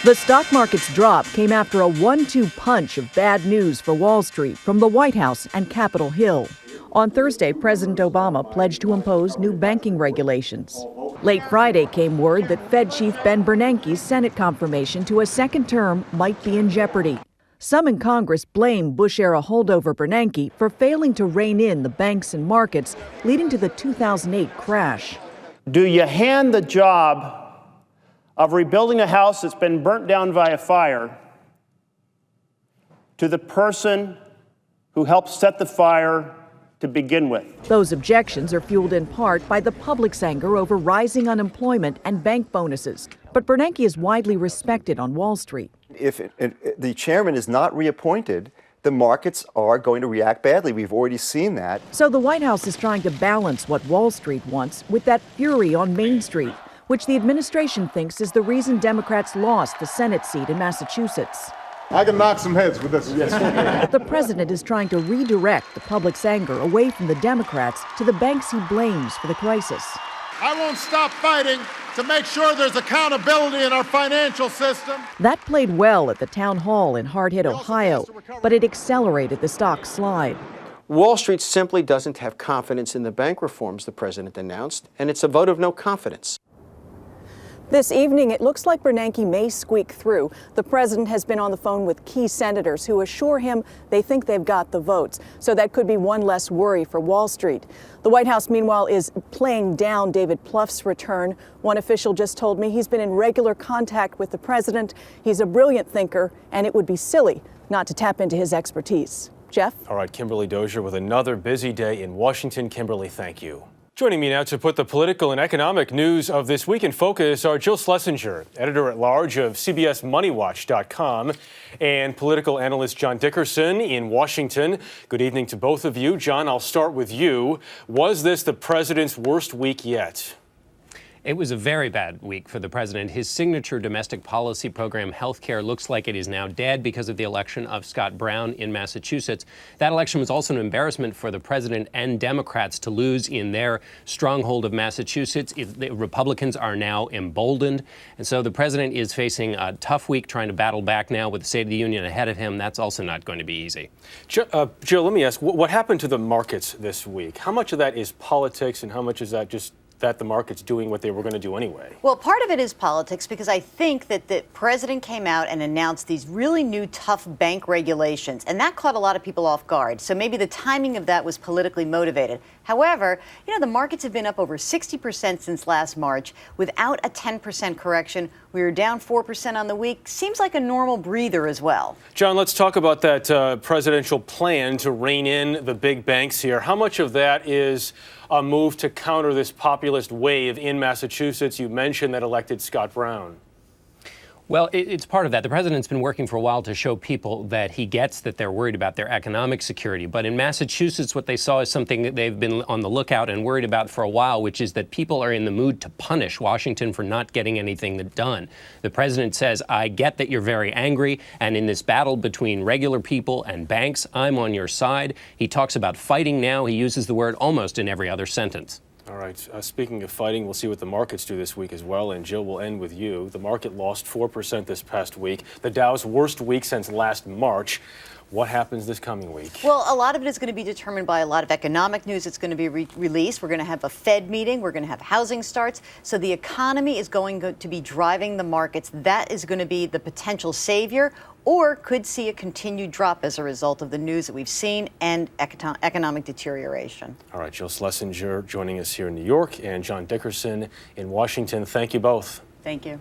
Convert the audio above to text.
The stock market's drop came after a 1-2 punch of bad news for Wall Street from the White House and Capitol Hill. On Thursday, President Obama pledged to impose new banking regulations. Late Friday came word that Fed Chief Ben Bernanke's Senate confirmation to a second term might be in jeopardy. Some in Congress blame Bush-era holdover Bernanke for failing to rein in the banks and markets, leading to the 2008 crash. Do you hand the job of rebuilding a house that's been burnt down by a fire to the person who helped set the fire to begin with? Those objections are fueled in part by the public's anger over rising unemployment and bank bonuses. But Bernanke is widely respected on Wall Street. If the chairman is not reappointed, the markets are going to react badly. We've already seen that. So the White House is trying to balance what Wall Street wants with that fury on Main Street, which the administration thinks is the reason Democrats lost the Senate seat in Massachusetts. I can knock some heads with this. The president is trying to redirect the public's anger away from the Democrats to the banks he blames for the crisis. I won't stop fighting to make sure there's accountability in our financial system. That played well at the town hall in hard-hit Ohio, but it accelerated the stock slide. Wall Street simply doesn't have confidence in the bank reforms the president announced, and it's a vote of no confidence. This evening, it looks like Bernanke may squeak through. The president has been on the phone with key senators who assure him they think they've got the votes. So that could be one less worry for Wall Street. The White House, meanwhile, is playing down David Plouffe's return. One official just told me he's been in regular contact with the president. He's a brilliant thinker, and it would be silly not to tap into his expertise. Jeff? All right, Kimberly Dozier with another busy day in Washington. Kimberly, thank you. Joining me now to put the political and economic news of this week in focus are Jill Schlesinger, editor-at-large of CBSMoneyWatch.com, and political analyst John Dickerson in Washington. Good evening to both of you. John, I'll start with you. Was this the president's worst week yet? It was a very bad week for the president. His signature domestic policy program, healthcare, looks like it is now dead because of the election of Scott Brown in Massachusetts. That election was also an embarrassment for the president and Democrats to lose in their stronghold of Massachusetts. The Republicans are now emboldened. And so the president is facing a tough week trying to battle back now with the State of the Union ahead of him. That's also not going to be easy. Jill, let me ask, what happened to the markets this week? How much of that is politics and how much is that just that the market's doing what they were going to do anyway? Well, part of it is politics because I think that the president came out and announced these really new tough bank regulations, and that caught a lot of people off guard. So maybe the timing of that was politically motivated. However, the markets have been up over 60% since last March. Without a 10% correction, we were down 4% on the week. Seems like a normal breather as well. John, let's talk about that presidential plan to rein in the big banks here. How much of that is a move to counter this populist wave in Massachusetts? You mentioned that elected Scott Brown. Well, it's part of that. The president's been working for a while to show people that he gets that they're worried about their economic security. But in Massachusetts, what they saw is something that they've been on the lookout and worried about for a while, which is that people are in the mood to punish Washington for not getting anything done. The president says, I get that you're very angry, and in this battle between regular people and banks, I'm on your side. He talks about fighting now. He uses the word almost in every other sentence. All right. Speaking of fighting, we'll see what the markets do this week as well. And Jill, we'll end with you. The market lost 4% this past week. The Dow's worst week since last March. What happens this coming week? Well, a lot of it is going to be determined by a lot of economic news that's going to be released. We're going to have a Fed meeting. We're going to have housing starts. So the economy is going to be driving the markets. That is going to be the potential savior, or could see a continued drop as a result of the news that we've seen and economic deterioration. All right, Jill Schlesinger joining us here in New York and John Dickerson in Washington. Thank you both. Thank you.